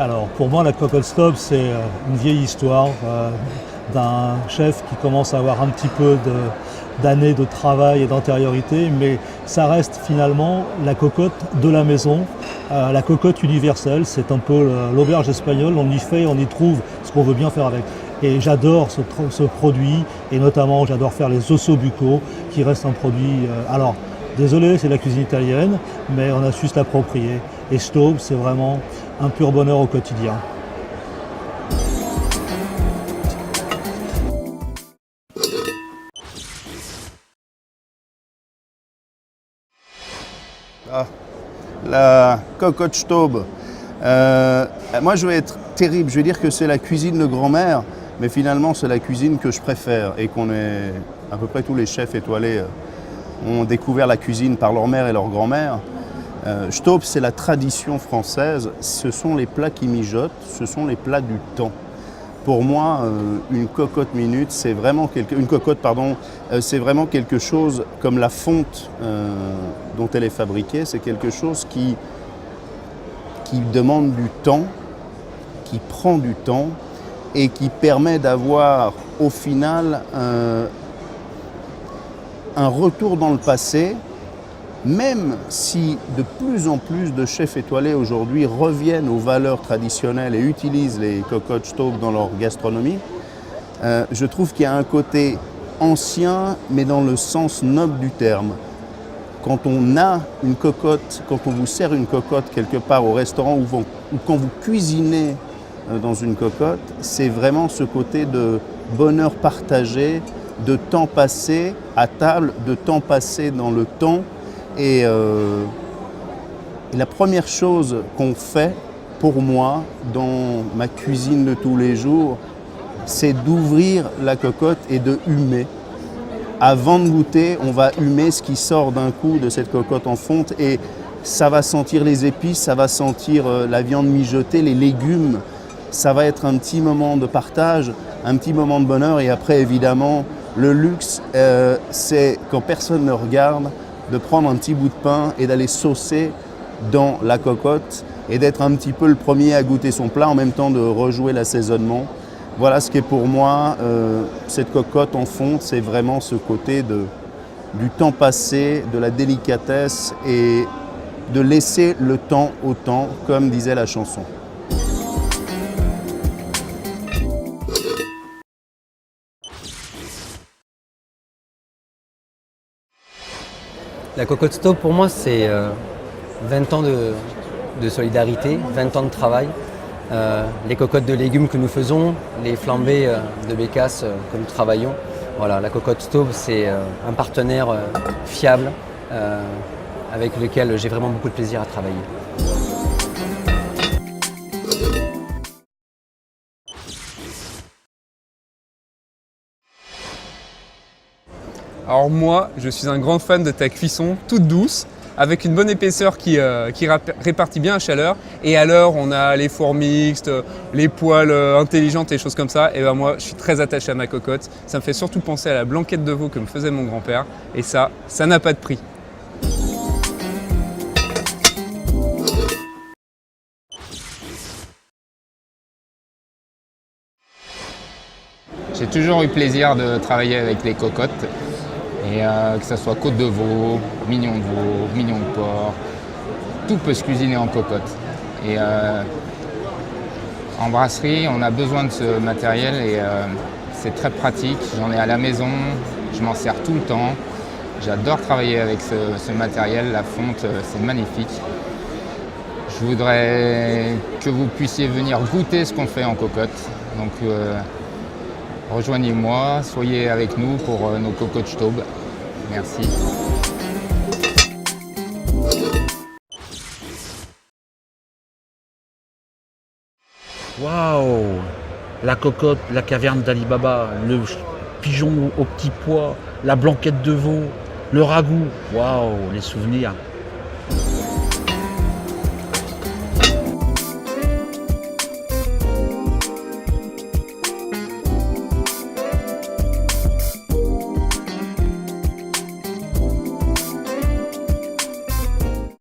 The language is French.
Alors pour moi la cocotte Staub c'est une vieille histoire d'un chef qui commence à avoir un petit peu d'années de travail et d'antériorité, mais ça reste finalement la cocotte de la maison, la cocotte universelle, c'est un peu l'auberge espagnole, on y fait, on y trouve ce qu'on veut bien faire avec. Et j'adore ce produit, et notamment j'adore faire les ossobuco, qui reste un produit, alors désolé c'est la cuisine italienne, mais on a su se l'approprier. Et Staub c'est vraiment un pur bonheur au quotidien. Ah, la cocotte Staub. Moi je vais être terrible, je vais dire que c'est la cuisine de grand-mère, mais finalement c'est la cuisine que je préfère et qu'on est à peu près tous les chefs étoilés ont découvert la cuisine par leur mère et leur grand-mère. Staub c'est la tradition française, ce sont les plats qui mijotent, ce sont les plats du temps. Pour moi, une cocotte minute, c'est vraiment c'est vraiment quelque chose comme la fonte dont elle est fabriquée. C'est quelque chose qui demande du temps, qui prend du temps et qui permet d'avoir au final un retour dans le passé, même si de plus en plus de chefs étoilés aujourd'hui reviennent aux valeurs traditionnelles et utilisent les cocottes Staub dans leur gastronomie, je trouve qu'il y a un côté ancien, mais dans le sens noble du terme. Quand on a une cocotte, quand on vous sert une cocotte quelque part au restaurant ou quand vous cuisinez dans une cocotte, c'est vraiment ce côté de bonheur partagé, de temps passé à table, de temps passé dans le temps. Et la première chose qu'on fait pour moi dans ma cuisine de tous les jours, c'est d'ouvrir la cocotte et de humer. Avant de goûter, on va humer ce qui sort d'un coup de cette cocotte en fonte et ça va sentir les épices, ça va sentir la viande mijotée, les légumes. Ça va être un petit moment de partage, un petit moment de bonheur et après évidemment le luxe, c'est quand personne ne regarde, de prendre un petit bout de pain et d'aller saucer dans la cocotte et d'être un petit peu le premier à goûter son plat en même temps de rejouer l'assaisonnement. Voilà ce qui est pour moi cette cocotte en fonte, c'est vraiment ce côté du temps passé, de la délicatesse et de laisser le temps au temps, comme disait la chanson. La cocotte Staub pour moi c'est 20 ans de solidarité, 20 ans de travail. Les cocottes de légumes que nous faisons, les flambées de bécasse que nous travaillons. Voilà, la cocotte Staub c'est un partenaire fiable avec lequel j'ai vraiment beaucoup de plaisir à travailler. Alors moi, je suis un grand fan de ta cuisson toute douce, avec une bonne épaisseur qui répartit bien la chaleur. Et à l'heure, on a les fours mixtes, les poêles intelligentes et des choses comme ça. Et ben moi, je suis très attaché à ma cocotte. Ça me fait surtout penser à la blanquette de veau que me faisait mon grand-père. Et ça n'a pas de prix. J'ai toujours eu plaisir de travailler avec les cocottes. Et que ce soit côte de veau, mignon de porc, tout peut se cuisiner en cocotte. Et en brasserie, on a besoin de ce matériel et c'est très pratique. J'en ai à la maison, je m'en sers tout le temps. J'adore travailler avec ce matériel, la fonte, c'est magnifique. Je voudrais que vous puissiez venir goûter ce qu'on fait en cocotte. Donc rejoignez-moi, soyez avec nous pour nos cocottes Staub. Merci. Waouh! La cocotte, la caverne d'Ali Baba, le pigeon au petit pois, la blanquette de veau, le ragoût. Waouh, les souvenirs.